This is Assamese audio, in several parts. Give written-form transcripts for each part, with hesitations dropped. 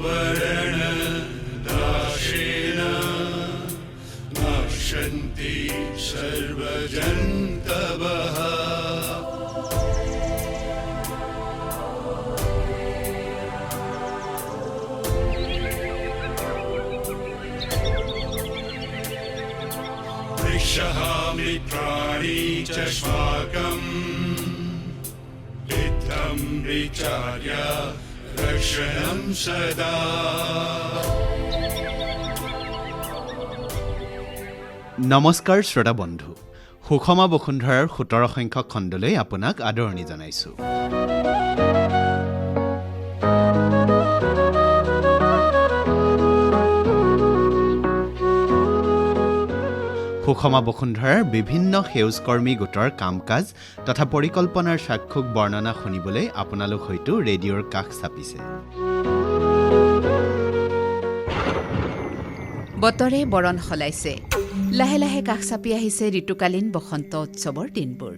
आवरण दाशेन नश्यन्ति सर्वजन्तवः वृक्षः मित्राणि च श्वाकम् इत्थं विचार्य रक्षणं सदा নমস্কাৰ শ্ৰোতা বন্ধু সুষমা বসুন্ধৰাৰ 17 সংখ্যক খণ্ডলৈ আপোনাক আদৰণি জনাইছো। সুষমা বসুন্ধৰাৰ বিভিন্ন সেউজকৰ্মী গোটৰ কাম-কাজ তথা পৰিকল্পনাৰ সাক্ষুক বৰ্ণনা শুনিবলৈ আপোনালোক হয়তো ৰেডিঅ'ৰ কাষ চাপিছে। বতৰে বৰণ সলাইছে, লাহে লাহে কাষ চাপি আহিছে ঋতুকালীন বসন্ত উৎসৱৰ দিনবোৰ।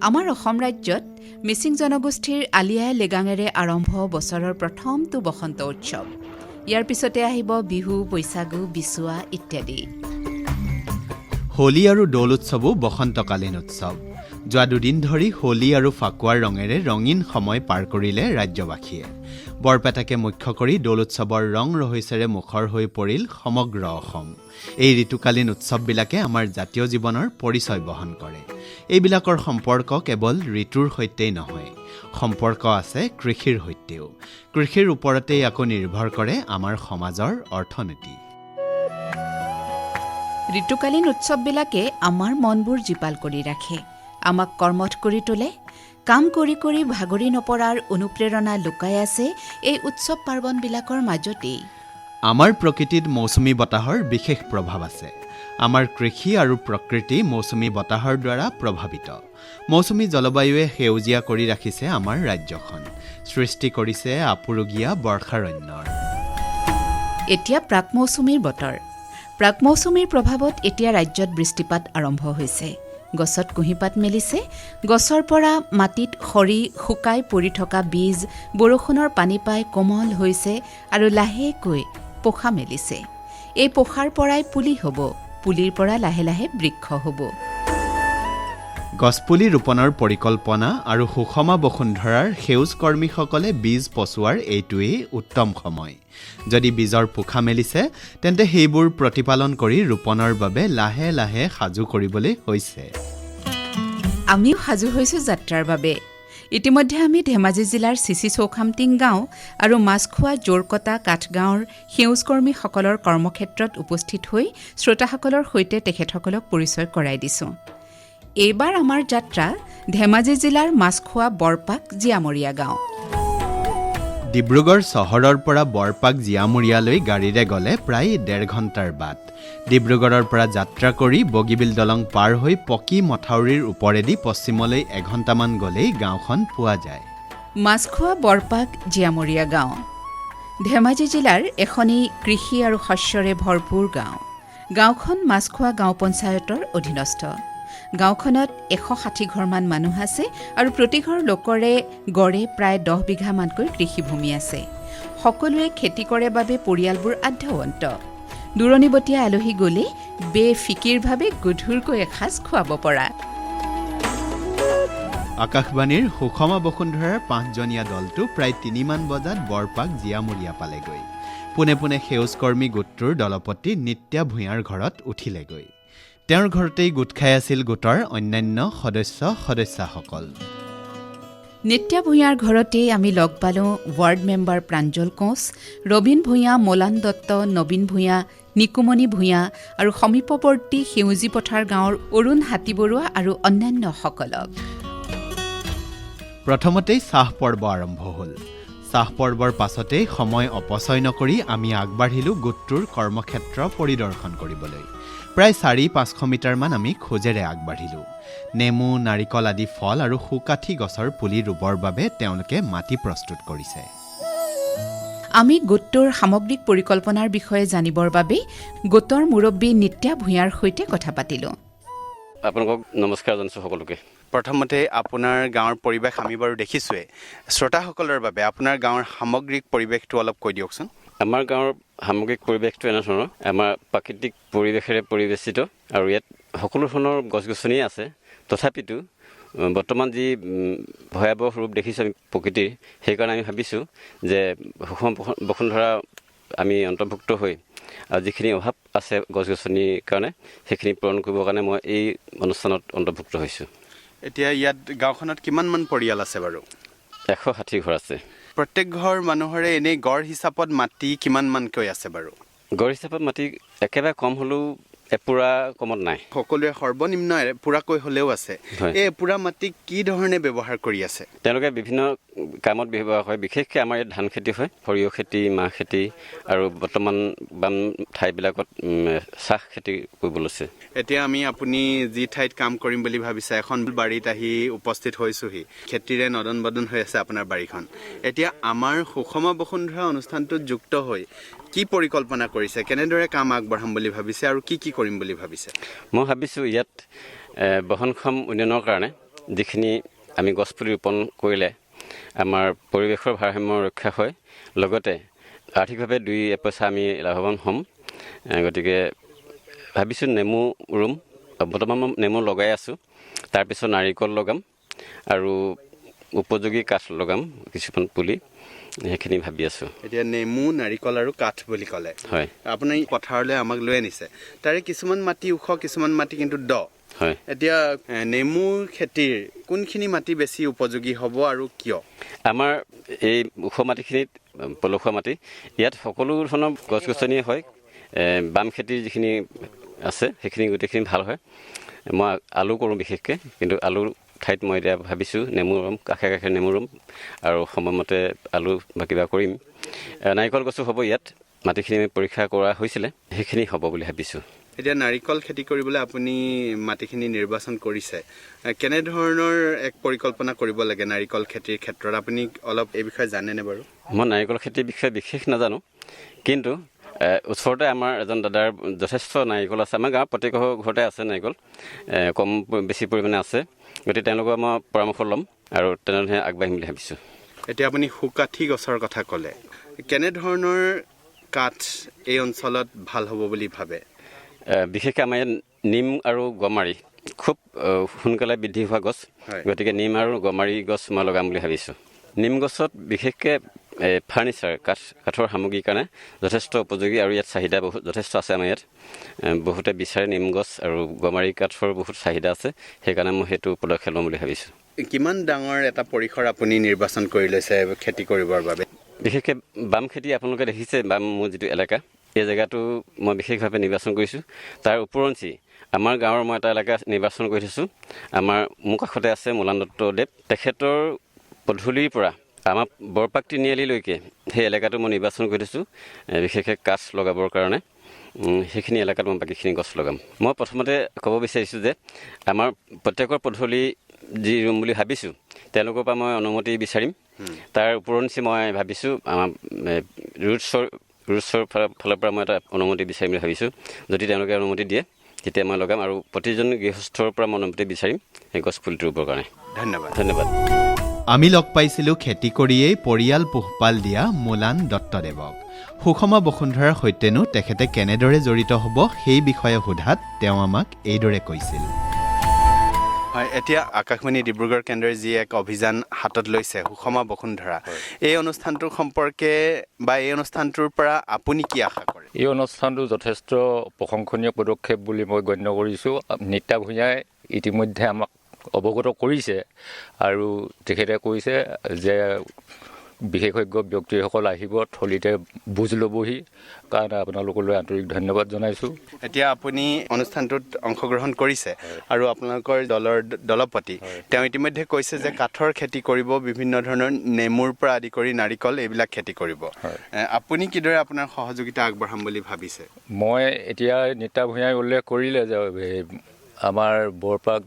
আমাৰ অসম ৰাজ্যত মিচিং জনগোষ্ঠীৰ আলি আই লৃগাঙেৰে আৰম্ভ বছৰৰ প্ৰথমটো বসন্ত উৎসৱ। ইয়াৰ পিছতে আহিব বিহু, বৈশাগু, বিচুৱা ইত্যাদি। হোলী আৰু দৌল উৎসৱো বসন্তকালীন উৎসৱ। যোৱা দুদিন ধৰি হোলী আৰু ফাকুৱাৰ ৰঙেৰে ৰঙীন সময় পাৰ কৰিলে ৰাজ্যবাসীয়ে। বৰপেটাকে মুখ্য কৰি দৌল উৎসৱৰ ৰং ৰহস্যৰে মুখৰ হৈ পৰিল সমগ্ৰ অসম। এই ঋতুকালীন উৎসৱবিলাকে আমাৰ জাতীয় জীৱনৰ পৰিচয় বহন কৰে। এইবিলাকৰ সম্পৰ্ক কেৱল ঋতুৰ সৈতেই নহয়, সম্পৰ্ক আছে কৃষিৰ সৈতেও। কৃষিৰ ওপৰতেই আকৌ নিৰ্ভৰ কৰে আমাৰ সমাজৰ অৰ্থনীতি। ঋতুকালীন উৎসৱবিলাকে আমাৰ মনবোৰ জীপাল কৰি ৰাখে, আমাক কৰ্মঠ কৰি তোলে। কাম কৰি কৰি ভাগৰি নপৰাৰ অনুপ্ৰেৰণা লুকাই আছে এই উৎসৱ পাৰ্বণবিলাকৰ মাজতেই। আমাৰ প্ৰকৃতিত মৌচুমী বতাহৰ বিশেষ প্ৰভাৱ আছে। আমাৰ কৃষি আৰু প্ৰকৃতি মৌচুমী বতাহৰ দ্বাৰা প্ৰভাৱিত। মৌচুমী জলবায়ুৱে সেউজীয়া কৰি ৰাখিছে আমাৰ ৰাজ্যখন, সৃষ্টি কৰিছে আপুৰুগীয়া বৰ্ষাৰণ্যৰ। এতিয়া প্ৰাক মৌচুমীৰ বতৰ। প্ৰাক মৌচুমীৰ প্ৰভাৱত এতিয়া ৰাজ্যত বৃষ্টিপাত আৰম্ভ হৈছে। গছত কুঁহিপাত মেলিছে, গছৰ পৰা মাটিত সৰি শুকাই পৰি থকা বীজ বৰষুণৰ পানী পাই কোমল হৈছে আৰু লাহেকৈ পোখা মেলিছে। এই পোখাৰ পৰাই পুলি হ'ব, পুলিৰ পৰা লাহে লাহে বৃক্ষ হ'ব। গছপুলি ৰোপণৰ পৰিকল্পনা আৰু সুষমা বসুন্ধৰাৰ সেউজ কৰ্মীসকলে বীজ পচোৱাৰ এইটোৱেই উত্তম সময়। যদি বীজৰ পোখা মেলিছে তেন্তে সেইবোৰ প্ৰতিপালন কৰি ৰোপণৰ বাবে লাহে লাহে সাজু কৰিবলৈ হৈছে। আমিও সাজু হৈছোঁ যাত্ৰাৰ বাবে। ইতিমধ্যে আমি ধেমাজি জিলাৰ চিচি চৌখামটিং গাঁও আৰু মাছখোৱা জোৰকটা কাঠগাঁৱৰ সেউজকৰ্মীসকলৰ কৰ্মক্ষেত্ৰত উপস্থিত হৈ শ্ৰোতাসকলৰ সৈতে তেখেতসকলক পৰিচয় কৰাই দিছোঁ। এইবাৰ আমাৰ যাত্ৰা ধেমাজি জিলাৰ মাছখোৱা বৰপাক জীয়ামৰীয়া গাঁও। ডিব্ৰুগড় চহৰৰ পৰা বৰপাক জীয়ামৰীয়ালৈ গাড়ীৰে গ'লে প্ৰায় 1.5 ঘণ্টাৰ বাট। ডিব্ৰুগড়ৰ পৰা যাত্ৰা কৰি বগীবিল দলং পাৰ হৈ পকী মথাউৰিৰ ওপৰেদি পশ্চিমলৈ 1 ঘণ্টামান গ'লেই গাঁওখন পোৱা যায়। মাছখোৱা বৰপাক জীয়ামৰীয়া গাঁও ধেমাজি জিলাৰ এখনি কৃষি আৰু শস্যৰে ভৰপূৰ গাঁও। গাঁওখন মাছখোৱা গাঁও পঞ্চায়তৰ অধীনস্থ। গাঁওখনত 160 ঘৰমান মানুহ আছে আৰু প্ৰতিঘৰ লোকৰে গড়ে প্ৰায় 10 বিঘামানকৈ কৃষিভূমি আছে। সকলোৱে খেতি কৰে বাবে পৰিয়ালবোৰ আঢ্যৱন্ত। দূৰণিবতীয়া আলহী গ'লে বেফিকিৰভাৱে গধুৰকৈ এসাঁজ খুৱাব পৰা। আকাশবাণীৰ সুষমা বসুন্ধৰাৰ 5জনীয়া দলটো প্ৰায় 3 মান বজাত বৰপাক জীয়ামৰীয়া পালেগৈ। পোনে পোনে সেউজকৰ্মী গোটটোৰ দলপতি নিত্যা ভূঞাৰ ঘৰত উঠিলেগৈ। তেওঁৰ ঘৰতেই গোট খাই আছিল গোটৰ অন্যান্য সদস্যসকল। নিত্যা ভূঞাৰ ঘৰতেই আমি লগ পালোঁ ৱাৰ্ড মেম্বাৰ প্ৰাঞ্জল কোঁচ, ৰবীন ভূঞা, মলান দত্ত, নবীন ভূঞা, নিকুমণি ভূঞা আৰু সমীপৱৰ্তী সেউজী পথাৰ গাঁৱৰ অৰুণ হাতীবৰুৱা আৰু অন্যান্যসকলক। প্ৰথমতেই চাহ পৰ্ব আৰম্ভ হ'ল। চাহ পৰ্বৰ পাছতেই সময় অপচয় নকৰি আমি আগবাঢ়িলোঁ গোটটোৰ কৰ্মক্ষেত্ৰ পৰিদৰ্শন কৰিবলৈ। প্ৰায় 400-500 মিটাৰমান আমি খোজেৰে আগবাঢ়িলোঁ। নেমু, নাৰিকল আদি ফল আৰু সুকাঠি গছৰ পুলি ৰুবৰ বাবে তেওঁলোকে মাটি প্ৰস্তুত কৰিছে। আমি গোটটোৰ সামগ্ৰিক পৰিকল্পনাৰ বিষয়ে জানিবৰ বাবে গোটৰ মুৰব্বী নিত্যা ভূঞাৰ সৈতে কথা পাতিলোঁ। আপোনালোকক নমস্কাৰ জনাইছোঁ সকলোকে। প্ৰথমতে আপোনাৰ গাঁৱৰ পৰিৱেশ আমি বাৰু দেখিছোঁৱেই, শ্ৰোতাসকলৰ বাবে আপোনাৰ গাঁৱৰ সামগ্ৰিক পৰিৱেশটো অলপ কৈ দিয়কচোন। আমাৰ গাঁৱৰ সামগ্ৰিক পৰিৱেশটো এনেধৰণৰ আমাৰ প্ৰাকৃতিক পৰিৱেশেৰে পৰিবেষ্টিত আৰু ইয়াত সকলো ধৰণৰ গছ গছনি আছে তথাপিতো বৰ্তমান যি ভয়াৱহ ৰূপ দেখিছোঁ আমি প্ৰকৃতিৰ সেইকাৰণে আমি ভাবিছোঁ যে সুষম বসুন্ধৰা আমি অন্তৰ্ভুক্ত হৈ আৰু যিখিনি অভাৱ আছে গছ গছনিৰ কাৰণে সেইখিনি পূৰণ কৰিবৰ কাৰণে মই এই অনুষ্ঠানত অন্তৰ্ভুক্ত হৈছোঁ। এতিয়া ইয়াত গাঁওখনত কিমানমান পৰিয়াল আছে বাৰু? 160 ঘৰ আছে। প্ৰত্যেক ঘৰ মানুহৰে এনেই গড় হিচাপত মাটি কিমানমানকৈ আছে বাৰু? গড় হিচাপত মাটি একেবাৰে কম হ'লেও এপুৰা কমত নাই। সকলোৱে সৰ্বনিম্ন এপুৰাকৈ হ'লেও আছে। এই এপুৰা মাটি কি ধৰণে ব্যৱহাৰ কৰি আছে? তেওঁলোকে বিভিন্ন কামত ব্যৱহাৰ হয়। বিশেষকৈ আমাৰ ইয়াত ধান খেতি হয়, সৰিয়হ খেতি, মাহ খেতি আৰু বৰ্তমান বাম ঠাইবিলাকত চাহ খেতি কৰিব লৈছে। এতিয়া আমি আপুনি যি ঠাইত কাম কৰিম বুলি ভাবিছে এখন বাৰীত আহি উপস্থিত হৈছোহি। খেতিৰে নদন বদন হৈ আছে আপোনাৰ বাৰীখন। এতিয়া আমাৰ সুষম বসুন্ধৰা অনুষ্ঠানটোত যুক্ত হৈ কি পৰিকল্পনা কৰিছে, কেনেদৰে কাম আগবঢ়াম বুলি ভাবিছে আৰু কি কৰিম বুলি ভাবিছে? মই ভাবিছোঁ ইয়াত বহনক্ষম উন্নয়নৰ কাৰণে যিখিনি আমি গছপুলি ৰোপণ কৰিলে আমাৰ পৰিৱেশৰ ভাৰসাম্য ৰক্ষা হয়, লগতে আৰ্থিকভাৱে 2 পইচা আমি লাভৱান হ'ম। গতিকে ভাবিছোঁ নেমু ৰুম, বৰ্তমান মই নেমু লগাই আছোঁ, তাৰপিছত নাৰিকল লগাম আৰু উপযোগী কাঠ লগাম কিছুমান পুলি, সেইখিনি ভাবি আছোঁ। এতিয়া নেমু, নাৰিকল আৰু কাঠ বুলি ক'লে, হয়, আপুনি পথাৰলৈ আমাক লৈ আনিছে। তাৰে কিছুমান মাটি ওখ, কিছুমান মাটি কিন্তু দ। হয়, এতিয়া নেমু খেতিৰ কোনখিনি মাটি বেছি উপযোগী হ'ব আৰু কিয়? আমাৰ এই ওখ মাটিখিনিত পলসুৱা মাটি, ইয়াত সকলো ধৰণৰ গছ গছনি হয়। বাম খেতিৰ যিখিনি আছে সেইখিনি গোটেইখিনি ভাল হয়। মই আলু কৰোঁ বিশেষকৈ, কিন্তু আলুৰ ঠাইত মই এতিয়া ভাবিছোঁ নেমু ৰুম, কাষে কাষে নেমু ৰুম আৰু সময়মতে আলু বা কিবা কৰিম। নাৰিকল গছো হ'ব ইয়াত, মাটিখিনি পৰীক্ষা কৰা হৈছিলে, সেইখিনি হ'ব বুলি ভাবিছোঁ। এতিয়া নাৰিকল খেতি কৰিবলৈ আপুনি মাটিখিনি নিৰ্বাচন কৰিছে, কেনেধৰণৰ এক পৰিকল্পনা কৰিব লাগে নাৰিকল খেতিৰ ক্ষেত্ৰত আপুনি অলপ এই বিষয়ে জানেনে বাৰু? মই নাৰিকল খেতিৰ বিষয়ে বিশেষ নাজানো, কিন্তু ওচৰতে আমাৰ এজন দাদাৰ যথেষ্ট নাৰিকল আছে। আমাৰ গাঁৱৰ প্ৰত্যেক ঘৰতে আছে নাৰিকল, কম বেছি পৰিমাণে আছে। গতিকে তেওঁলোকৰ মই পৰামৰ্শ ল'ম আৰু তেনেধৰণে আগবাঢ়িম বুলি ভাবিছোঁ। এতিয়া আপুনি সুকাঠি গছৰ কথা ক'লে, কেনেধৰণৰ কাঠ এই অঞ্চলত ভাল হ'ব বুলি ভাবে? বিশেষকৈ আমাৰ ইয়াত নিম আৰু গমাৰি খুব সোনকালে বৃদ্ধি হোৱা গছ, গতিকে নিম আৰু গমাৰি গছ মই লগাম বুলি ভাবিছোঁ। নিম গছত বিশেষকৈ ফাৰ্নিচাৰ কাঠৰ সামগ্ৰীৰ কাৰণে যথেষ্ট উপযোগী আৰু ইয়াত চাহিদা যথেষ্ট আছে। আমাৰ ইয়াত বহুতে বিচাৰে নিম গছ আৰু গমাৰি কাঠৰ বহুত চাহিদা আছে, সেইকাৰণে মই সেইটো পদক্ষেপ ল'ম বুলি ভাবিছোঁ। কিমান ডাঙৰ এটা পৰিসৰ আপুনি নিৰ্বাচন কৰি লৈছে খেতি কৰিবৰ বাবে? বিশেষকৈ বাম খেতি আপোনালোকে দেখিছে, বাম মোৰ যিটো এলেকা, এই জেগাটো মই বিশেষভাৱে নিৰ্বাচন কৰিছোঁ। তাৰ ওপৰঞ্চি আমাৰ গাঁৱৰ মই এটা এলেকা নিৰ্বাচন কৰি থৈছোঁ। মোৰ কাষতে আছে মোলান দত্তদেৱ, তেখেতৰ পদূলিৰ পৰা আমাৰ বৰপাক তিনিআলিলৈকে সেই এলেকাটো মই নিৰ্বাচন কৰি থৈছোঁ, বিশেষকৈ কাঠ লগাবৰ কাৰণে। সেইখিনি এলেকাত মই বাকীখিনি গছ লগাম। মই প্ৰথমতে ক'ব বিচাৰিছোঁ যে আমাৰ প্ৰত্যেকৰ পদূলি যি ৰুম বুলি ভাবিছোঁ, তেওঁলোকৰ পৰা মই অনুমতি বিচাৰিম। তাৰ ওপৰঞ্চি মই ভাবিছোঁ আমাৰ ৰুটছৰ ফালৰ পৰা মই এটা অনুমতি বিচাৰিম বুলি ভাবিছোঁ। যদি তেওঁলোকে অনুমতি দিয়ে তেতিয়া মই লগাম আৰু প্ৰতিজন গৃহস্থৰ পৰা মই অনুমতি বিচাৰিম সেই গছ পুলিটো ৰুবৰ কাৰণে। ধন্যবাদ। আমি লগ পাইছিলোঁ খেতি কৰিয়েই পৰিয়াল পোহপাল দিয়া মোলান দত্তদেৱক। সুষম বসুন্ধৰাৰ সৈতেনো তেখেতে কেনেদৰে জড়িত হ'ব সেই বিষয়ে সোধাত তেওঁ আমাক এইদৰে কৈছিল। হয়, এতিয়া আকাশবাণী ডিব্ৰুগড় কেন্দ্ৰই যি এক অভিযান হাতত লৈছে সুষম বসুন্ধৰা, এই অনুষ্ঠানটোৰ সম্পৰ্কে বা এই অনুষ্ঠানটোৰ পৰা আপুনি কি আশা কৰে? এই অনুষ্ঠানটো যথেষ্ট প্ৰশংসনীয় পদক্ষেপ বুলি মই গণ্য কৰিছোঁ। নিতা ভূঞাই ইতিমধ্যে আমাক অৱগত কৰিছে আৰু তেখেতে কৈছে যে বিশেষজ্ঞ ব্যক্তিসকল আহিব, থলীতে বুজ ল'বহি, কাৰণে আপোনালোকলৈ আন্তৰিক ধন্যবাদ জনাইছোঁ। এতিয়া আপুনি অনুষ্ঠানটোত অংশগ্ৰহণ কৰিছে আৰু আপোনালোকৰ দলপতি তেওঁ ইতিমধ্যে কৈছে যে কাঠৰ খেতি কৰিব, বিভিন্ন ধৰণৰ নেমুৰ পৰা আদি কৰি নাৰিকল এইবিলাক খেতি কৰিব। আপুনি কিদৰে আপোনাৰ সহযোগিতা আগবঢ়াম বুলি ভাবিছে? মই এতিয়া নিতা ভূঞাই উল্লেখ কৰিলে যে আমাৰ বৰপাক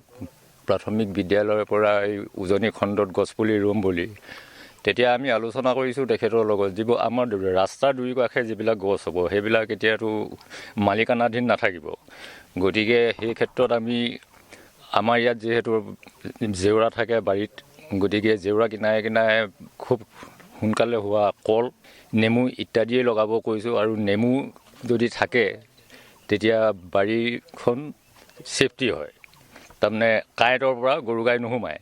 প্ৰাথমিক বিদ্যালয়ৰ পৰা এই উজনি খণ্ডত গছপুলি ৰুম বুলি, তেতিয়া আমি আলোচনা কৰিছোঁ তেখেতৰ লগত। যিবোৰ আমাৰ ৰাস্তাৰ দুই কাষে যিবিলাক গছ হ'ব সেইবিলাক এতিয়াতো মালিকানাধীন নাথাকিব। গতিকে সেই ক্ষেত্ৰত আমাৰ ইয়াত যিহেতু জেওৰা থাকে বাৰীত, গতিকে জেওৰা কিনাৰে কিনাৰে খুব সোনকালে হোৱা কল, নেমু ইত্যাদিয়ে লগাব কৈছোঁ। আৰু নেমু যদি থাকে তেতিয়া বাৰীখন ছেফটি হয়, তাৰমানে কাঁইটৰ পৰা গৰু গাই নোসোমায়।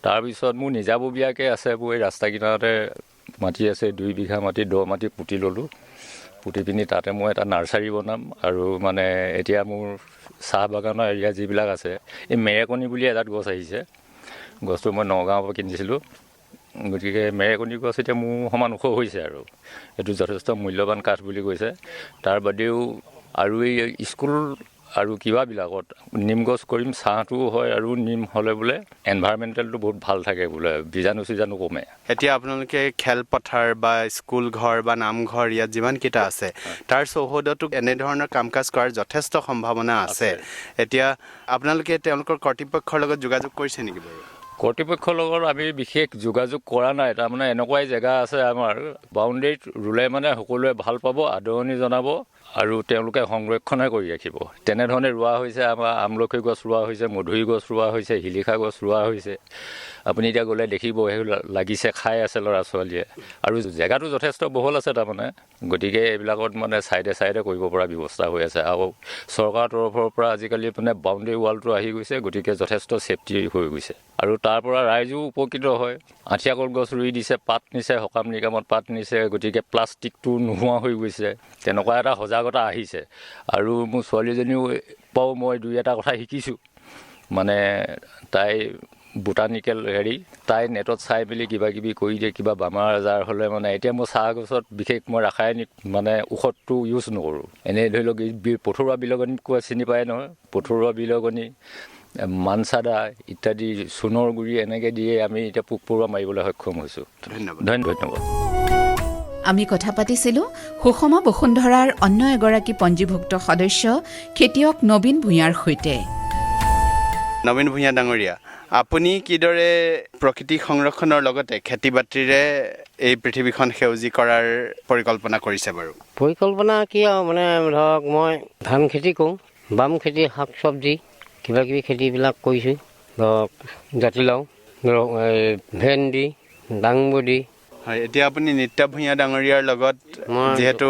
তাৰপিছত মোৰ নিজাববীয়াকৈ আছে, মোৰ এই ৰাস্তা কিনাৰতে মাটি আছে, 2 বিঘা মাটি, দ মাটি পুতি ল'লোঁ। পুতি পিনি তাতে মই এটা নাৰ্চাৰী বনাম। আৰু মানে এতিয়া মোৰ চাহ বাগানৰ এৰিয়া যিবিলাক আছে, এই মেৰেকণি বুলি এজাত গছ আহিছে, গছটো মই নগাঁৱৰ পৰা কিনিছিলোঁ। গতিকে মেৰেকণি গছ এতিয়া মোৰ সমান ওখ হৈছে, আৰু এইটো যথেষ্ট মূল্যৱান কাঠ বুলি কৈছে। তাৰ বাদেও আৰু এই স্কুল আৰু কিবাবিলাকত নিম গছ কৰিম, ছাঁটোও হয়, আৰু নিম হ'লে বোলে এনভাইৰমেণ্টেলটো বহুত ভাল থাকে বোলে, বীজাণু চিজাণু কমে। এতিয়া আপোনালোকে খেলপথাৰ বা স্কুল ঘৰ বা নামঘৰ ইয়াত যিমানকেইটা আছে তাৰ চৌহদতো এনেধৰণৰ কাম কাজ কৰাৰ যথেষ্ট সম্ভাৱনা আছে। এতিয়া আপোনালোকে তেওঁলোকৰ কৰ্তৃপক্ষৰ লগত যোগাযোগ কৰিছে নেকি বাৰু? কৰ্তৃপক্ষৰ লগত আমি বিশেষ যোগাযোগ কৰা নাই। তাৰমানে এনেকুৱাই জেগা আছে আমাৰ বাউণ্ডেৰীত ৰুলে মানে সকলোৱে ভাল পাব, আদৰণি জনাব, আৰু তেওঁলোকে সংৰক্ষণে কৰি ৰাখিব। তেনেধৰণে ৰোৱা হৈছে। আমাৰ আমলখি গছ ৰোৱা হৈছে, মধুৰি গছ ৰোৱা হৈছে, শিলিখা গছ ৰোৱা হৈছে। আপুনি এতিয়া গ'লে দেখিব, সেইবোৰ লাগিছে, খাই আছে ল'ৰা ছোৱালীয়ে। আৰু জেগাটো যথেষ্ট বহল আছে তাৰমানে, গতিকে এইবিলাকত মানে চাইডে চাইডে কৰিব পৰা ব্যৱস্থা হৈ আছে। আৰু চৰকাৰৰ তৰফৰ পৰা আজিকালি মানে বাউণ্ডেৰী ৱালটো আহি গৈছে, গতিকে যথেষ্ট ছেফটি হৈ গৈছে। আৰু তাৰ পৰা ৰাইজো উপকৃত হয়। আঠিয়া কল গছ ৰুই দিছে, পাত নিছে, সকাম নিকামত পাত নিছে, গতিকে প্লাষ্টিকটো নোহোৱা হৈ গৈছে। তেনেকুৱা এটা সজাগতা আহিছে। আৰু মোৰ ছোৱালীজনীও পৰাও মই 2-এটা কথা শিকিছোঁ। মানে তাই বোটানিকেল তাই নেটত চাই মেলি কিবা কিবি কৰি দিয়ে, কিবা বেমাৰ আজাৰ হ'লে মানে এতিয়া মই চাহ গছত বিশেষ মই ৰাসায়নিক মানে ঔষধটো ইউজ নকৰোঁ। এনেই ধৰি লওক পথৰুৱা বিলগনি কোৱা চিনি পায় নহয়, পথৰুৱা বিলগনি, মানচাদা ইত্যাদি, চূণৰ গুৰি এনেকৈ দিয়ে আমি এতিয়া পোক পৰুৱা মাৰিবলৈ সক্ষম হৈছোঁ। ধন্যবাদ। আমি কথা পাতিছিলোঁ সুষমা বসুন্ধৰাৰ অন্য এগৰাকী পঞ্জীভুক্ত সদস্য খেতিয়ক নবীন ভূঞাৰ সৈতে। নবীন ভূঞা ডাঙৰীয়া, আপুনি কিদৰে প্ৰকৃতি সংৰক্ষণৰ লগতে খেতি বাতিৰে এই পৃথিৱীখন সেউজী কৰাৰ পৰিকল্পনা কৰিছে বাৰু? পৰিকল্পনা কি আৰু মানে ধৰক মই ধান খেতি কৰোঁ, বাম খেতি, শাক চব্জি কিবা কিবি খেতিবিলাক কৰিছোঁ। ধৰক জাতিলাও, ধৰক ভেন্দি, দাংবডি। হয়, এতিয়া আপুনি নিত্য ভূঞা ডাঙৰীয়াৰ লগত, যিহেতু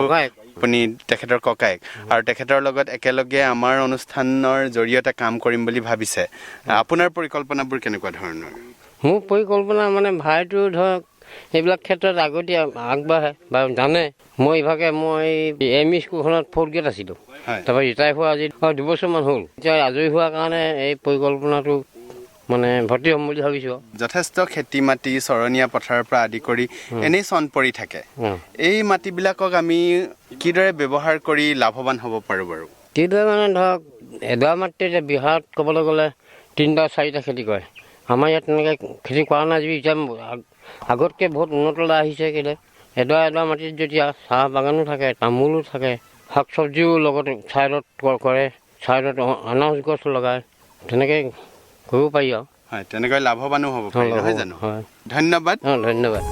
আপুনি তেখেতৰ ককায়েক আৰু তেখেতৰ লগত একেলগে আমাৰ অনুষ্ঠানৰ জৰিয়তে কাম কৰিম বুলি ভাবিছে, আপোনাৰ পৰিকল্পনাবোৰ কেনেকুৱা ধৰণৰ? মোৰ পৰিকল্পনা মানে ভাইটো ধৰক এইবিলাক ক্ষেত্ৰত আগতে আগবাঢ়ে বা জানে। মই ইভাগে মই এম ই স্কুলখনত 4th গ্ৰেড আছিলোঁ, তাৰপৰা ৰিটায়াৰ হোৱা আজি 2 বছৰমান হ'ল। এতিয়া আজৰি হোৱাৰ কাৰণে এই পৰিকল্পনাটো মানে ভৰ্তি হ'ম বুলি ভাবিছোঁ। যথেষ্ট খেতি মাটি, চৰণীয়া পথাৰৰ পৰা আদি কৰি এনেই চন পৰি থাকে। এই মাটিবিলাকক আমি কিদৰে ব্যৱহাৰ কৰি লাভৱান হ'ব পাৰোঁ বাৰু? কিদৰে মানে ধৰক এডৰা মাটিতে এতিয়া বিহাৰত ক'বলৈ গ'লে 3-4টা খেতি কৰে। আমাৰ ইয়াত তেনেকৈ খেতি কৰা নাই যদি এতিয়া আগতকৈ বহুত উন্নতলৈ আহিছে। কেলৈ এডৰা মাটিত যেতিয়া চাহ বাগানো থাকে, তামোলো থাকে, শাক চব্জিও লগতে ছাইডত কৰে, ছাইডত আনাৰস গছ লগায়, তেনেকৈ কৰিব পাৰি আৰু। হয়, তেনেকৈ লাভৱানো হ'ব পাৰি, নহয় জানো? হয়, ধন্যবাদ। ধন্যবাদ।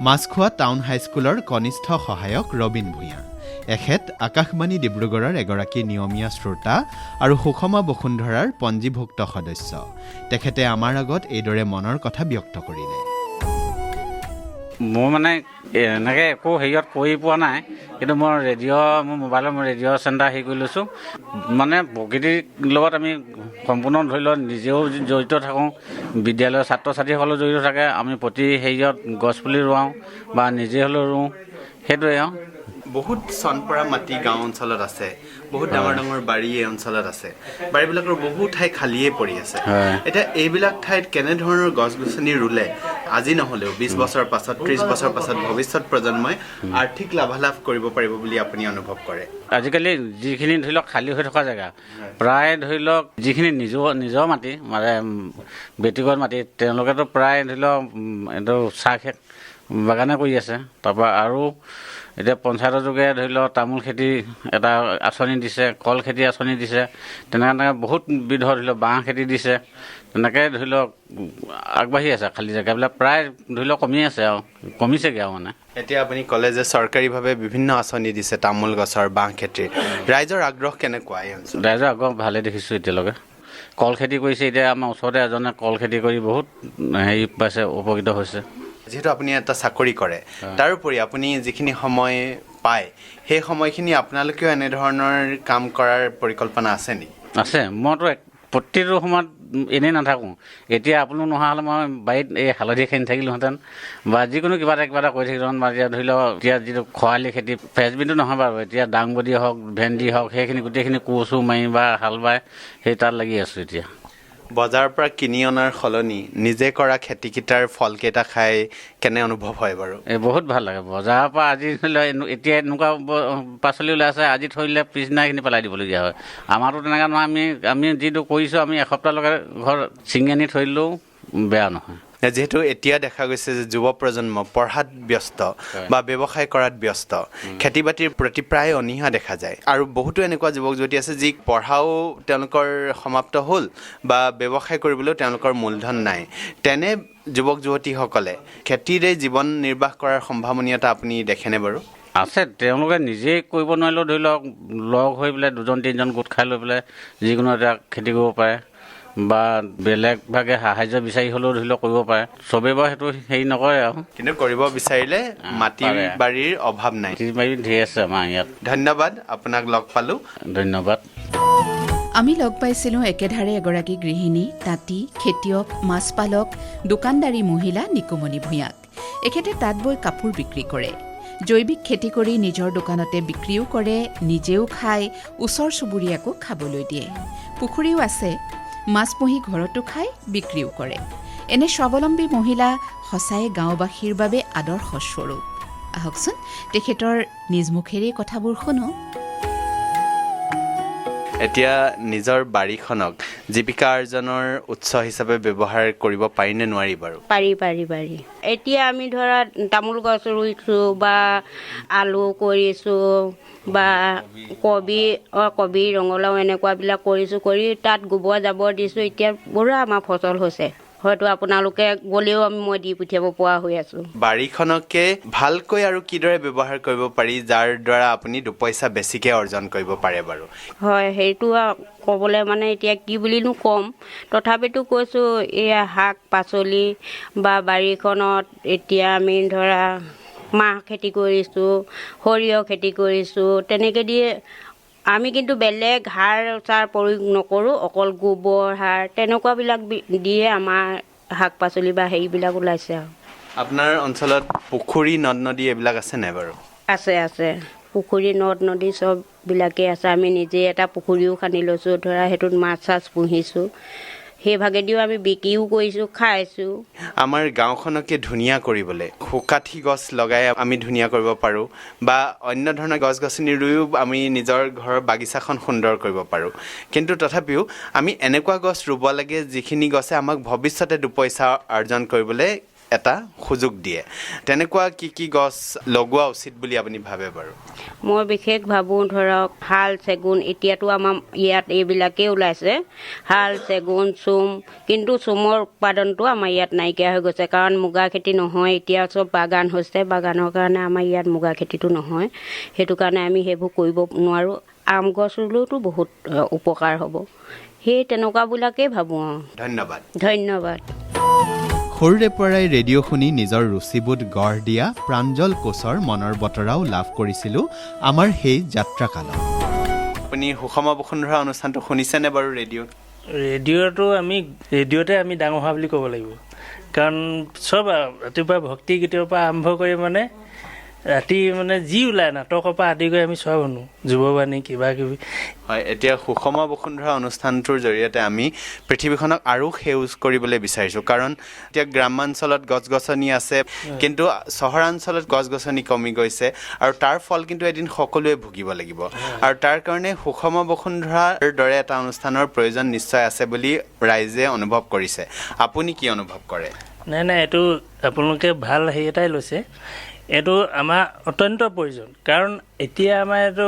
মাছখোৱা টাউন হাইস্কুলৰ কনিষ্ঠ সহায়ক ৰবীন ভূঞা। এখেত আকাশবাণী ডিব্ৰুগড়ৰ এগৰাকী নিয়মীয়া শ্ৰোতা আৰু সুষমা বসুন্ধৰাৰ পঞ্জীভুক্ত সদস্য। তেখেতে আমাৰ আগত এইদৰে মনৰ কথা ব্যক্ত কৰিলে। মোৰ মানে এনেকৈ একো হেৰিয়ত কৰি পোৱা নাই, কিন্তু মোৰ মোবাইলত মই ৰেডিঅ' চেণ্টাৰ হেৰি কৰি লৈছোঁ। মানে প্ৰকৃতিৰ লগত আমি সম্পূৰ্ণ ধৰি লওক নিজেও জড়িত থাকোঁ, বিদ্যালয়ৰ ছাত্ৰ ছাত্ৰীসকলেও জড়িত থাকে। আমি প্ৰতি হেৰিয়ত গছপুলি ৰোৱাওঁ বা নিজে হ'লেও ৰোওঁ, সেইটোৱে আৰু। বহুত চনপৰা মাটি গাঁও অঞ্চলত আছে, বহুত ডাঙৰ ডাঙৰ বাৰী এই অঞ্চলত আছে। বাৰীবিলাকৰ বহু ঠাই খালীয়ে পৰি আছে। এতিয়া এইবিলাক ঠাইত কেনেধৰণৰ গছ গছনি ৰুলে আজি নহ'লেও 20 বছৰ পাছত, 30 বছৰ পাছত ভৱিষ্যত প্ৰজন্মই আৰ্থিক লাভালাভ কৰিব পাৰিব বুলি আপুনি অনুভৱ কৰে? আজিকালি যিখিনি ধৰি লওক খালী হৈ থকা জেগা, প্ৰায় ধৰি লওক যিখিনি নিজৰ মাটি মানে ব্যক্তিগত মাটি, তেওঁলোকেতো প্ৰায় ধৰি লওক এইটো চাহ খেত বাগানে কৰি আছে। তাৰপৰা আৰু এতিয়া পঞ্চায়তৰ যোগে ধৰি লওক তামোল খেতি এটা আঁচনি দিছে, কল খেতি আঁচনি দিছে, তেনেকৈ বহুত বিধৰ ধৰি লওক বাঁহ খেতি দিছে। তেনেকৈ ধৰি লওক আগবাঢ়ি আছে। খালী জেগাবিলাক প্ৰায় ধৰি লওক কমি আছে আৰু কমিছেগৈ আৰু মানে। এতিয়া আপুনি ক'লে যে চৰকাৰীভাৱে বিভিন্ন আঁচনি দিছে তামোল গছৰ, বাঁহ খেতিৰ। ৰাইজৰ আগ্ৰহ কেনেকুৱা এই অঞ্চলত? ৰাইজৰ আগ্ৰহ ভালেই দেখিছোঁ এতিয়ালৈকে। কল খেতি কৰিছে, এতিয়া আমাৰ ওচৰতে এজনে কল খেতি কৰি বহুত হেৰি পাইছে, উপকৃত হৈছে। যিহেতু আপুনি এটা চাকৰি কৰে তাৰোপৰি আপুনি যিখিনি সময় পায় সেই সময়খিনি আপোনালোকেও এনেধৰণৰ কাম কৰাৰ পৰিকল্পনা আছে নেকি? আছে। মইতো প্ৰতিটো সময়ত এনেই নাথাকোঁ। এতিয়া আপোনালোক নহা হ'লে মই বাৰীত এই হালধি খেতি থাকিলোহেঁতেন বা যিকোনো কিবা এটা কৰি থাকিলোহেঁতেন বা এতিয়া ধৰি লওক এতিয়া যিটো খৰালি খেতি ফ্ৰেঞ্চবিনটো নহয় বাৰু, এতিয়া দাংবডি হওক ভেন্দি হওক সেইখিনি গোটেইখিনি কোৰ মাৰি বা হাল বাই সেই তাত লাগি আছোঁ। এতিয়া বজাৰৰ পৰা কিনি অনাৰ সলনি নিজে কৰা খেতিকেইটাৰ ফলকেইটা খাই কেনে অনুভৱ হয় বাৰু? এই বহুত ভাল লাগে। বজাৰৰ পৰা আজি ধৰি লওক এতিয়া এনেকুৱা পাচলি ওলাই আছে, আজি থৈ দিলে পিছদিনা এইখিনি পেলাই দিবলগীয়া হয়। আমাৰতো তেনেকুৱা নহয়। আমি যিটো কৰিছোঁ আমি এসপ্তাহলৈকে ঘৰত ছিঙি আনি থৈ দিলেও বেয়া নহয়। যিহেতু এতিয়া দেখা গৈছে যে যুৱ প্ৰজন্ম পঢ়াত ব্যস্ত বা ব্যৱসায় কৰাত ব্যস্ত, খেতি বাতিৰ প্ৰতি প্ৰায় অনীহা দেখা যায় আৰু বহুতো এনেকুৱা যুৱক যুৱতী আছে যি পঢ়াও তেওঁলোকৰ সমাপ্ত হ'ল বা ব্যৱসায় কৰিবলৈও তেওঁলোকৰ মূলধন নাই। তেনে যুৱক যুৱতীসকলে খেতিৰে জীৱন নিৰ্বাহ কৰাৰ সম্ভাৱনীয়তা আপুনি দেখেনে বাৰু? আছে। তেওঁলোকে নিজেই কৰিব নোৱাৰিলেও ধৰি লওক লগ হৈ পেলাই 2-3জন গোট খাই লৈ পেলাই যিকোনো এটা খেতি কৰিব পাৰে বা বেলেগ ভাগে সাহাৰ্য বিচাৰি হ'লেও ধৰি লওক কৰিব পাৰে। চবেই বাৰু সেইটো হেৰি নকৰে আৰু, কিন্তু কৰিব বিচাৰিলে মাটি বাৰীৰ অভাৱ নাই। মাটি বাৰী ধেৰ আছে আমাৰ ইয়াত। ধন্যবাদ, আপোনাক লগ পালোঁ। ধন্যবাদ। আমি লগ পাইছিলোঁ একেধাৰে এগৰাকী গৃহিণী, তাঁতী, খেতিয়ক, মাছ পালক, দোকানদাৰী মহিলা নিকুমণি ভূঞাক। এখেতে তাঁত বৈ কাপোৰ বিক্ৰী কৰে, জৈৱিক খেতি কৰি নিজৰ দোকানতে বিক্ৰীও কৰে, নিজেও খায়, ওচৰ চুবুৰীয়াকো খাবলৈ দিয়ে। পুখুৰীও আছে, মাছ পুহি ঘৰতো খাই বিক্ৰীও কৰে। এনে স্বাৱলম্বী মহিলা সঁচাই গাঁওবাসীৰ বাবে আদৰ্শস্বৰূপ। আহকচোন তেখেতৰ নিজ মুখেৰে কথাবোৰ শুনো। এতিয়া নিজৰ বাৰীখনক জীৱিকা অৰ্জনৰ উৎস হিচাপে ব্যৱহাৰ কৰিব পাৰি নে নোৱাৰি বাৰু? পাৰি। এতিয়া আমি ধৰা তামোল গছ ৰুইছোঁ বা আলু কৰিছোঁ বা কবি ৰঙালাও এনেকুৱাবিলাক কৰিছোঁ, কৰি তাত গোবৰ জাবৰ দিছোঁ। এতিয়া বঢ়িয়া আমাৰ ফচল হৈছে। হয়তো আপোনালোকে গ'লেও মই দি পঠিয়াব পৰা হৈ আছোঁ। বাৰীখনকে ভালকৈ আৰু কিদৰে ব্যৱহাৰ কৰিব পাৰি যাৰ দ্বাৰা আপুনি দুপইচা বেছিকৈ অৰ্জন কৰিব পাৰে বাৰু? হয়, সেইটো ক'বলৈ মানে এতিয়া কি বুলিনো ক'ম, তথাপিতো কৈছোঁ এয়া শাক পাচলি বা বাৰীখনত এতিয়া আমি ধৰা মাহ খেতি কৰিছোঁ, সৰিয়হ খেতি কৰিছোঁ, তেনেকৈ দিয়ে। আমি কিন্তু বেলেগ সাৰ চাৰ প্ৰয়োগ নকৰোঁ, অকল গোবৰ সাৰ তেনেকুৱাবিলাক দিয়ে আমাৰ শাক পাচলি বা হেৰিবিলাক ওলাইছে আৰু। আপোনাৰ অঞ্চলত পুখুৰী নদ নদী এইবিলাক আছে নাই বাৰু? আছে। পুখুৰী নদ নদী চববিলাকেই আছে। আমি নিজে এটা পুখুৰীও খান্দি লৈছোঁ, ধৰা সেইটোত মাছ চাছ পুহিছোঁ। সেইভাগেদিও আমি বিক্ৰীও কৰিছোঁ, খাইছোঁ। আমাৰ গাঁওখনকে ধুনীয়া কৰিবলৈ সুকাঠি গছ লগাই আমি ধুনীয়া কৰিব পাৰোঁ বা অন্য ধৰণৰ গছ গছনি ৰুইও আমি নিজৰ ঘৰৰ বাগিচাখন সুন্দৰ কৰিব পাৰোঁ। কিন্তু তথাপিও আমি এনেকুৱা গছ ৰুব লাগে যিখিনি গছে আমাক ভৱিষ্যতে দুপইচা অৰ্জন কৰিবলৈ এটা সুযোগ দিয়ে। তেনেকুৱা কি গছ লগোৱা উচিত বুলি আপুনি ভাবে বাৰু? মই বিশেষ ভাবোঁ ধৰক শাল চেগুন, এতিয়াতো আমাৰ ইয়াত এইবিলাকেই ওলাইছে, শাল চেগুন চোম। কিন্তু চোমৰ উৎপাদনটো আমাৰ ইয়াত নাইকিয়া হৈ গৈছে, কাৰণ মুগা খেতি নহয়। এতিয়া চব বাগান হৈছে, বাগানৰ কাৰণে আমাৰ ইয়াত মুগা খেতিটো নহয়। সেইটো কাৰণে আমি সেইবোৰ কৰিব নোৱাৰোঁ। আম গছ ৰুলেওতো বহুত উপকাৰ হ'ব। সেই তেনেকুৱাবিলাকেই ভাবোঁ আৰু। ধন্যবাদ। সৰুৰে পৰাই ৰেডিঅ' শুনি নিজৰ ৰুচিবোধ গঢ় দিয়া প্ৰাঞ্জল কোচৰ মনৰ বতৰাও লাভ কৰিছিলোঁ আমাৰ সেই যাত্ৰাকালত। আপুনি সুষম বসুন্ধৰা অনুষ্ঠানটো শুনিছেনে বাৰু ৰেডিঅ'ত? ৰেডিঅ'তে আমি ডাঙৰ হোৱা বুলি ক'ব লাগিব, কাৰণ চব ৰাতিপুৱা ভক্তি গীতৰ পৰা আৰম্ভ কৰি মানে ৰাতি মানে যি ওলায় নাটকৰ পৰা আদি কৰি আমি চব শুনো, যুৱবাণী কিবা কিবি। হয়, এতিয়া সুষম বসুন্ধৰা অনুষ্ঠানটোৰ জৰিয়তে আমি পৃথিৱীখনক আৰু সেউজ কৰিবলৈ বিচাৰিছোঁ, কাৰণ এতিয়া গ্ৰামাঞ্চলত গছ গছনি আছে কিন্তু চহৰাঞ্চলত গছ গছনি কমি গৈছে আৰু তাৰ ফল কিন্তু এদিন সকলোৱে ভুগিব লাগিব। আৰু তাৰ কাৰণে সুষম বসুন্ধৰাৰ দৰে এটা অনুষ্ঠানৰ প্ৰয়োজন নিশ্চয় আছে বুলি ৰাইজে অনুভৱ কৰিছে। আপুনি কি অনুভৱ কৰে? নাই এইটো আপোনালোকে ভাল হেৰি এটাই লৈছে। এইটো আমাৰ অত্যন্ত প্ৰয়োজন, কাৰণ এতিয়া আমাৰ এইটো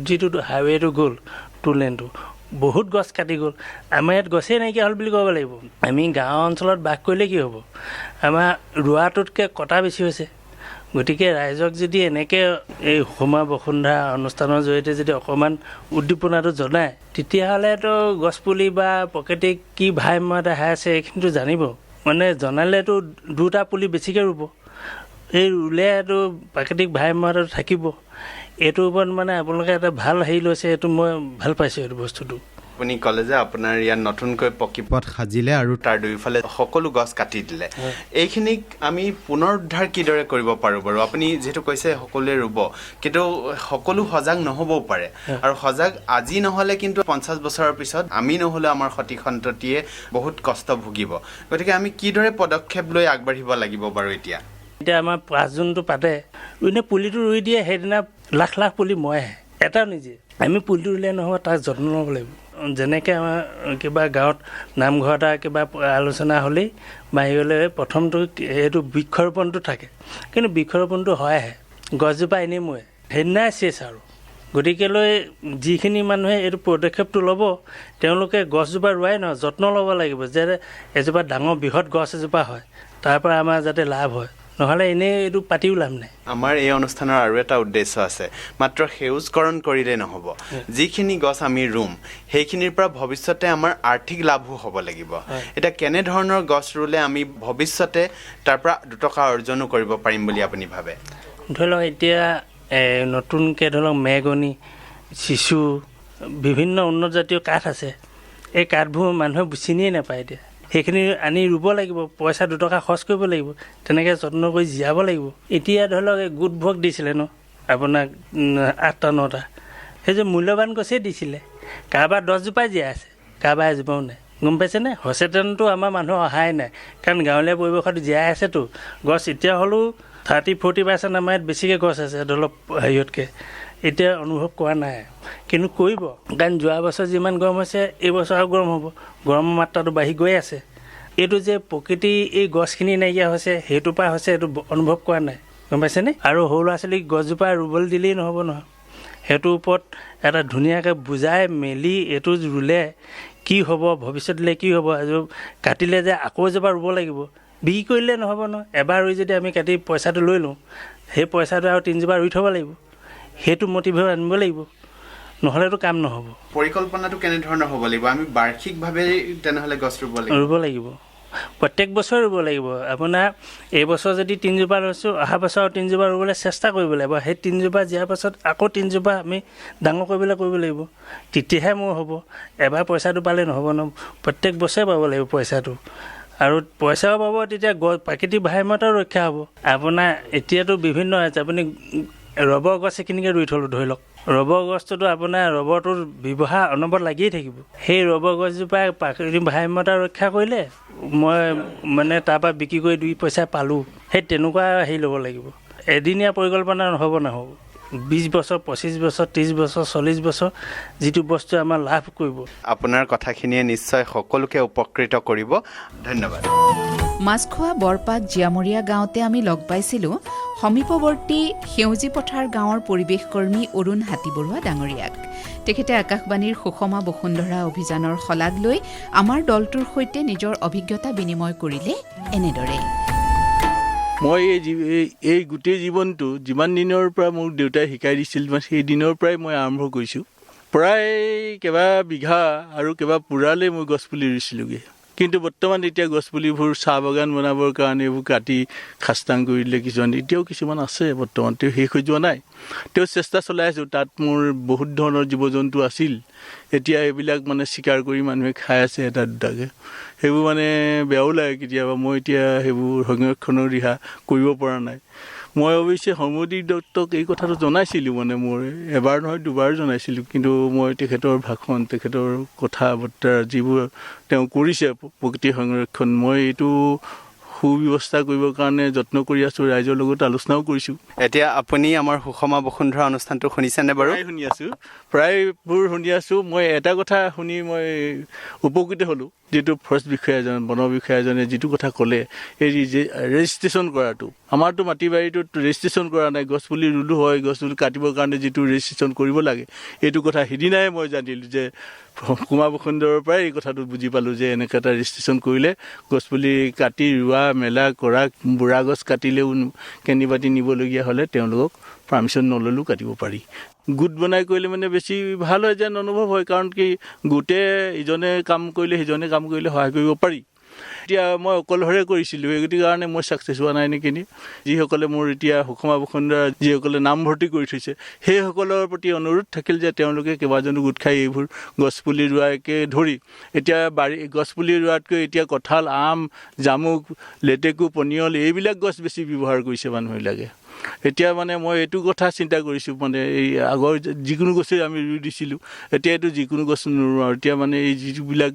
যিটো হাইৱেটো গ'ল 2 লেনটো, বহুত গছ কাটি গ'ল। আমাৰ ইয়াত গছেই নাইকিয়া হ'ল বুলি ক'ব লাগিব। আমি গাঁও অঞ্চলত বাস কৰিলে কি হ'ব, আমাৰ ৰোৱাটোতকৈ কটা বেছি হৈছে। গতিকে ৰাইজক যদি এনেকৈ এই সুষম বসুন্ধৰা অনুষ্ঠানৰ জৰিয়তে যদি অকণমান উদ্দীপনাটো জনায়, তেতিয়াহ'লেতো গছপুলি বা প্ৰকৃতিক কি ভাৰসাম্যতা হৈ আছে এইখিনিতো জানিব। মানে জনালেতো 2টা পুলি বেছিকৈ ৰুব, এই ৰুলে এইটো প্ৰাকৃতিক ভাৰসাম্যটো থাকিব। এইটোৰ ওপৰত মানে আপোনালোকে এটা ভাল হেৰি লৈছে, এইটো মই ভাল পাইছোঁ এইটো বস্তুটো। আপুনি ক'লে যে আপোনাৰ ইয়াত নতুনকৈ পকী পথ সাজিলে আৰু তাৰ দুয়োফালে সকলো গছ কাটি দিলে, এইখিনিক আমি পুনৰুদ্ধাৰ কিদৰে কৰিব পাৰোঁ বাৰু? আপুনি যিহেতু কৈছে সকলোৱে ৰুব, কিন্তু সকলো সজাগ নহ'বও পাৰে, আৰু সজাগ আজি নহ'লে কিন্তু 50 বছৰৰ পিছত আমি নহ'লে আমাৰ সতি সন্ততিয়ে বহুত কষ্ট ভুগিব। গতিকে আমি কিদৰে পদক্ষেপ লৈ আগবাঢ়িব লাগিব বাৰু? এতিয়া আমাৰ 5 জুনটো পাতে, এনে পুলিটো ৰুই দিয়ে, সেইদিনা লাখ লাখ পুলি মই আহে এটা নিজে। আমি পুলিটো ৰুলে নহ'ব, তাক যত্ন ল'ব লাগিব। যেনেকৈ আমাৰ কিবা গাঁৱত নামঘৰ এটা কিবা আলোচনা হ'লেই বাহিৰলৈ প্ৰথমটো এইটো বৃক্ষৰোপণটো থাকে, কিন্তু বৃক্ষৰোপণটো হয় আহে, গছজোপা এনেই মৰে, সেইদিনাই চেচ আৰু। গতিকেলৈ যিখিনি মানুহে এইটো পদক্ষেপটো ল'ব, তেওঁলোকে গছজোপা ৰুৱাই নহয়, যত্ন ল'ব লাগিব যে এজোপা ডাঙৰ বৃহৎ গছ এজোপা হয়, তাৰ পৰা আমাৰ যাতে লাভ হয়, নহ'লে এনেই এইটো পাতিও লাভ নাই। আমাৰ এই অনুষ্ঠানৰ আৰু এটা উদ্দেশ্য আছে, মাত্ৰ সেউজকৰণ কৰিলে নহ'ব, যিখিনি গছ আমি ৰুম সেইখিনিৰ পৰা ভৱিষ্যতে আমাৰ আৰ্থিক লাভো হ'ব লাগিব। এতিয়া কেনেধৰণৰ গছ ৰুলে আমি ভৱিষ্যতে তাৰ পৰা 2 টকা অৰ্জনো কৰিব পাৰিম বুলি আপুনি ভাবে? ধৰি লওক এতিয়া নতুনকৈ ধৰি লওক মেগনি, চিচু, বিভিন্ন উন্নত জাতীয় কাঠ আছে। এই কাঠবোৰ মানুহে চিনিয়ে নাপায়। এতিয়া সেইখিনি আনি ৰুব লাগিব, পইচা 2 টকা খৰচ কৰিব লাগিব, তেনেকৈ যত্ন কৰি জীয়াব লাগিব। এতিয়া ধৰি লওক এই গোট ভোগ দিছিলে ন আপোনাক 8টা 9টা, সেই যে মূল্যৱান গছেই দিছিলে, কাৰোবাৰ 10 জোপাই জীয়াই আছে, কাৰোবাৰ এজোপাও নাই। গম পাইছেনে? সচেতনটো আমাৰ মানুহ অহাই নাই, কাৰণ গাঁৱলীয়া পৰিৱেশত জীয়াই আছেতো গছ। এতিয়া হ'লেও 30-40% আমাৰ ইয়াত বেছিকৈ গছ আছে ধৰি লওক হেৰিয়তকৈ, এতিয়া অনুভৱ কৰা নাই, কিন্তু কৰিব। কাৰণ যোৱা বছৰ যিমান গৰম হৈছে, এইবছৰ আৰু গৰম হ'ব, গৰমৰ মাত্ৰাটো বাঢ়ি গৈ আছে। এইটো যে প্ৰকৃতি এই গছখিনি নাইকিয়া হৈছে, সেইটোৰ পৰা হৈছে, এইটো অনুভৱ কৰা নাই। গম পাইছেনে? আৰু সৰু ল'ৰা ছোৱালীক গছজোপা ৰুবলৈ দিলেই নহ'ব নহয়, সেইটোৰ ওপৰত এটা ধুনীয়াকৈ বুজাই মেলি এইটো ৰুলে কি হ'ব, ভৱিষ্যতলৈ কি হ'ব, কাটিলে যে আকৌ এজোপা ৰুব লাগিব, বিক্ৰী কৰিলে নহ'ব নহয়। এবাৰ ৰুই যদি আমি কাটি পইচাটো লৈ লওঁ, সেই পইচাটো আৰু 3 জোপা ৰুই থ'ব লাগিব, সেইটো মটিভেট আনিব লাগিব, নহ'লেতো কাম নহ'ব। পৰিকল্পনাটো কেনেধৰণৰ হ'ব লাগিব? আমি বাৰ্ষিকভাৱে তেনেহ'লে গছ ৰুব লাগিব, প্ৰত্যেক বছৰে ৰুব লাগিব। আপোনাৰ এইবছৰ যদি 3 জোপা ৰুইছোঁ, অহা বছৰ আৰু 3 জোপা ৰুবলৈ চেষ্টা কৰিব লাগিব। সেই 3 জোপা দিয়াৰ পাছত আকৌ 3 জোপা আমি ডাঙৰ কৰিব লাগিব, তেতিয়াহে মোৰ হ'ব। এবাৰ পইচাটো পালে নহ'ব ন, প্ৰত্যেক বছৰে পাব লাগিব পইচাটো, আৰু পইচাও পাব, তেতিয়া প্ৰাকৃতিক ভাৰসাম্যতাও ৰক্ষা হ'ব। আপোনাৰ এতিয়াতো বিভিন্ন আছে, আপুনি ৰবৰ গছ এইখিনিকে ৰুই থ'লোঁ ধৰি লওক, ৰবৰ গছটোতো আপোনাৰ ৰবৰটোৰ ব্যৱহাৰ অনবৰত লাগিয়ে থাকিব। সেই ৰবৰ গছজোপাই প্ৰাকৃতিক ভাৰসাম্যতা ৰক্ষা কৰিলে, মই মানে তাৰপৰা বিক্ৰী কৰি 2 পইচা পালোঁ, সেই তেনেকুৱা হেৰি ল'ব লাগিব। এদিনীয়া পৰিকল্পনা নহ'ব। 20 বছৰ, 25 বছৰ, 30 বছৰ, 40 বছৰ, যিটো বস্তু আমাৰ লাভ কৰিব। আপোনাৰ কথাখিনিয়ে নিশ্চয় সকলোকে উপকৃত কৰিব। ধন্যবাদ। মাছখোৱা বৰপাক জীয়ামৰীয়া গাঁৱতে আমি লগ পাইছিলোঁ সমীপৱৰ্তী সেউজী পথাৰ গাঁৱৰ পৰিৱেশ কৰ্মী অৰুণ হাতীবৰুৱা ডাঙৰীয়াক। তেখেতে আকাশবাণীৰ সুষমা বসুন্ধৰা অভিযানৰ শলাগ লৈ আমাৰ দলটোৰ সৈতে নিজৰ অভিজ্ঞতা বিনিময় কৰিলে এনেদৰে। মই এই গোটেই জীৱনটো যিমান দিনৰ পৰা মোক দেউতাই শিকাই দিছিল, সেই দিনৰ পৰাই মই আৰম্ভ কৰিছোঁ। প্ৰায় কেইবা বিঘা আৰু কেইবা পুৰালৈ মই গছপুলি ৰুইছিলোঁগৈ, কিন্তু বৰ্তমান এতিয়া গছপুলিবোৰ চাহ বাগান বনাবৰ কাৰণে এইবোৰ কাটি খাস্তাং কৰি দিলে কিছুমান, এতিয়াও কিছুমান আছে, বৰ্তমান তেওঁ শেষ হৈ যোৱা নাই, তেওঁ চেষ্টা চলাই আছোঁ। তাত মোৰ বহুত ধৰণৰ জীৱ জন্তু আছিল, এতিয়া এইবিলাক মানে চিকাৰ কৰি মানুহে খাই আছে এটা দুটাকৈ, সেইবোৰ মানে বেয়াও লাগে কেতিয়াবা। মই এতিয়া সেইবোৰ সংৰক্ষণৰ দিহা কৰিব পৰা নাই। মই অৱশ্যে সমদ্বীপ দত্তক এই কথাটো জনাইছিলোঁ, মানে মোৰ এবাৰ নহয় 2 বাৰ জনাইছিলোঁ, কিন্তু মই তেখেতৰ ভাষণ, তেখেতৰ কথা বতৰা যিবোৰ তেওঁ কৰিছে প্ৰকৃতি সংৰক্ষণ, মই এইটো সুব্যৱস্থা কৰিবৰ কাৰণে যত্ন কৰি আছোঁ, ৰাইজৰ লগত আলোচনাও কৰিছোঁ। এতিয়া আপুনি আমাৰ সুষমা বসুন্ধৰা অনুষ্ঠানটো শুনিছেনে বাৰু? শুনি আছোঁ, প্ৰায়বোৰ শুনি আছোঁ। মই এটা কথা শুনি মই উপকৃত হ'লোঁ, যিটো ফৰেষ্ট বিষয়াজন, বন বিষয়াজনে যিটো কথা ক'লে, এই ৰেজিষ্ট্ৰেশ্যন কৰাটো। আমাৰতো মাটি বাৰীটোত ৰেজিষ্ট্ৰেশ্যন কৰা নাই, গছপুলি ৰুলো হয়, গছপুলি কাটিবৰ কাৰণে যিটো ৰেজিষ্ট্ৰেশ্যন কৰিব লাগে, এইটো কথা সিদিনাই মই জানিলোঁ, যে সুষমা বসুন্ধৰাৰ পৰাই এই কথাটো বুজি পালোঁ, যে এনেকৈ এটা ৰেজিষ্ট্ৰেশ্যন কৰিলে গছপুলি কাটি ৰোৱা মেলা কৰা, বুঢ়া গছ কাটিলেও কেনি বাতি নিবলগীয়া হ'লে তেওঁলোকক পাৰ্মিশ্যন নল'লেও কাটিব পাৰি। গোট বনাই কৰিলে মানে বেছি ভাল হয় যেন অনুভৱ হয়, কাৰণ কি গোটে ইজনে কাম কৰিলে সিজনে কাম কৰিলে সহায় কৰিব পাৰি। এতিয়া মই অকলশৰে কৰিছিলোঁ, এই গতিকে কাৰণে মই ছাকচেছ হোৱা নাই নেকি। যিসকলে মোৰ এতিয়া সুষমা বসুন্ধৰা যিসকলে নামভৰ্তি কৰি থৈছে সেইসকলৰ প্ৰতি অনুৰোধ থাকিল যে তেওঁলোকে কেইবাজনো গোট খাই এইবোৰ গছপুলি ৰোৱাকে ধৰি এতিয়া গছপুলি ৰোৱাতকৈ এতিয়া কঁঠাল, আম, জামুক, লেটেকু, পনিয়ল এইবিলাক গছ বেছি ব্যৱহাৰ কৰিছে মানুহবিলাকে। এতিয়া মানে মই এইটো কথা চিন্তা কৰিছোঁ, মানে এই আগৰ যিকোনো গছেই আমি ৰুই দিছিলোঁ, এতিয়া এইটো যিকোনো গছ নোৰোঁ আৰু এতিয়া মানে এই যিবিলাক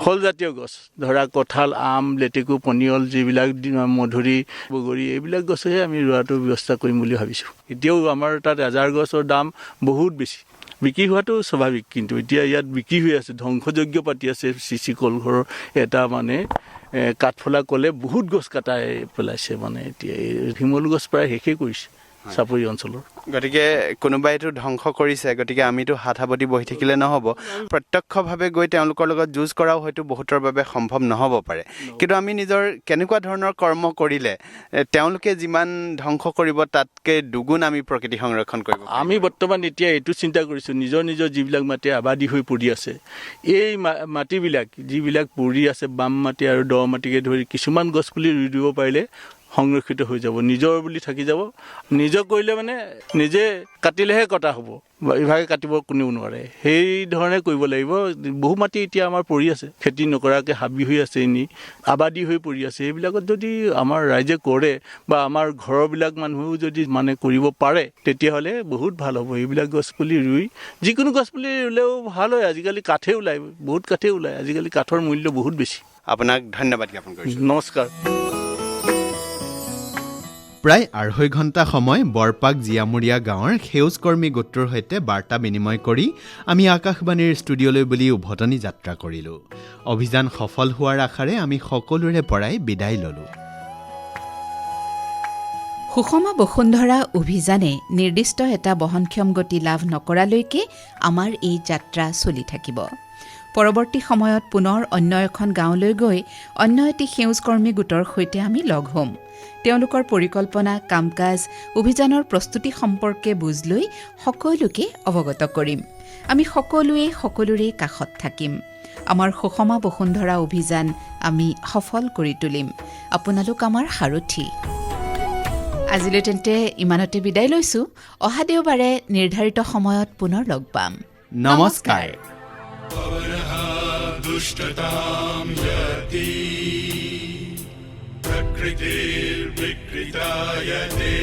ফলজাতীয় গছ ধৰা কঁঠাল, আম, লেটেকু, পনিয়ল, যিবিলাক মধুৰি, বগৰী এইবিলাক গছেহে আমি ৰোৱাটো ব্যৱস্থা কৰিম বুলি ভাবিছোঁ। এতিয়াও আমাৰ তাত এজাৰ গছৰ দাম বহুত বেছি, বিক্ৰী হোৱাটো স্বাভাৱিক, কিন্তু এতিয়া ইয়াত বিক্ৰী হৈ আছে, ধ্বংসযজ্ঞ পাতি আছে। চিচি কলঘৰৰ এটা মানে কাঠফলা কলে বহুত গছ কাটাই পেলাইছে, মানে এতিয়া শিমলু গছ প্ৰায় শেষেই কৰিছে চাপৰি অঞ্চলৰ। গতিকে কোনোবাইতো ধ্বংস কৰিছে, গতিকে আমিতো হাত সাৱটি বহি থাকিলে নহ'ব। প্ৰত্যক্ষভাৱে গৈ তেওঁলোকৰ লগত যুঁজ কৰাও হয়তো বহুতৰ বাবে সম্ভৱ নহ'ব পাৰে, কিন্তু আমি নিজৰ কেনেকুৱা ধৰণৰ কৰ্ম কৰিলে তেওঁলোকে যিমান ধ্বংস কৰিব তাতকৈ দুগুণ আমি প্ৰকৃতি সংৰক্ষণ কৰিব। আমি বৰ্তমান এতিয়া এইটো চিন্তা কৰিছোঁ, নিজৰ যিবিলাক মাটি আবাদী হৈ পৰি আছে, এই মাটিবিলাক যিবিলাক পৰি আছে, বাম মাটি আৰু দ মাটিকে ধৰি কিছুমান গছপুলি ৰুই দিব পাৰিলে সংৰক্ষিত হৈ যাব, নিজৰ বুলি থাকি যাব। নিজৰ কৰিলে মানে নিজে কাটিলেহে কটা হ'ব, ইভাগে কাটিব কোনেও নোৱাৰে, সেই ধৰণে কৰিব লাগিব। বহু মাটি এতিয়া আমাৰ পৰি আছে, খেতি নকৰাকৈ হাবি হৈ আছে, এনেই আবাদী হৈ পৰি আছে। এইবিলাকত যদি আমাৰ ৰাইজে কৰে বা আমাৰ ঘৰৰবিলাক মানুহেও যদি মানে কৰিব পাৰে তেতিয়াহ'লে বহুত ভাল হ'ব। এইবিলাক গছপুলি ৰুই যিকোনো গছপুলি ৰুলেও ভাল হয়। আজিকালি কাঠেই ওলায়, বহুত কাঠেই ওলায়, আজিকালি কাঠৰ মূল্য বহুত বেছি। আপোনাক ধন্যবাদ জ্ঞাপন কৰিছোঁ। নমস্কাৰ। প্ৰায় ২.৫ ঘণ্টা সময় বৰপাক জীয়ামৰীয়া গাঁৱৰ সেউজকৰ্মী গোটটোৰ সৈতে বাৰ্তা বিনিময় কৰি আমি আকাশবাণীৰ ষ্টুডিঅ'লৈ বুলি উভতনি যাত্ৰা কৰিলোঁ। অভিযান সফল হোৱাৰ আশাৰে আমি সকলোৰে পৰাই বিদায় ল'লোঁ। সুষমা বসুন্ধৰা অভিযানে নিৰ্দিষ্ট এটা বহনক্ষম গতি লাভ নকৰালৈকে আমাৰ এই যাত্ৰা চলি থাকিব। পৰৱৰ্তী সময়ত পুনৰ অন্য এখন গাঁৱলৈ গৈ অন্য এটি সেউজকৰ্মী গোটৰ সৈতে আমি লগ হ'ম। তেওঁলোকৰ পৰিকল্পনা, কাম কাজ, অভিযানৰ প্ৰস্তুতি সম্পৰ্কে বুজ লৈ সকলোকে অৱগত কৰিম। আমি সকলোৰে কাষত থাকিম। আমাৰ সুষমা বসুন্ধৰা অভিযান আমি সফল কৰি তুলিম। আপোনালোক আমাৰ সাৰথী। আজিলৈ তেন্তে ইমানতে বিদায় লৈছোঁ। অহা দেওবাৰে নিৰ্ধাৰিত সময়ত পুনৰ লগ পাম। নমস্কাৰ। दुष्टतां यति प्रकृतिर्विकृतायते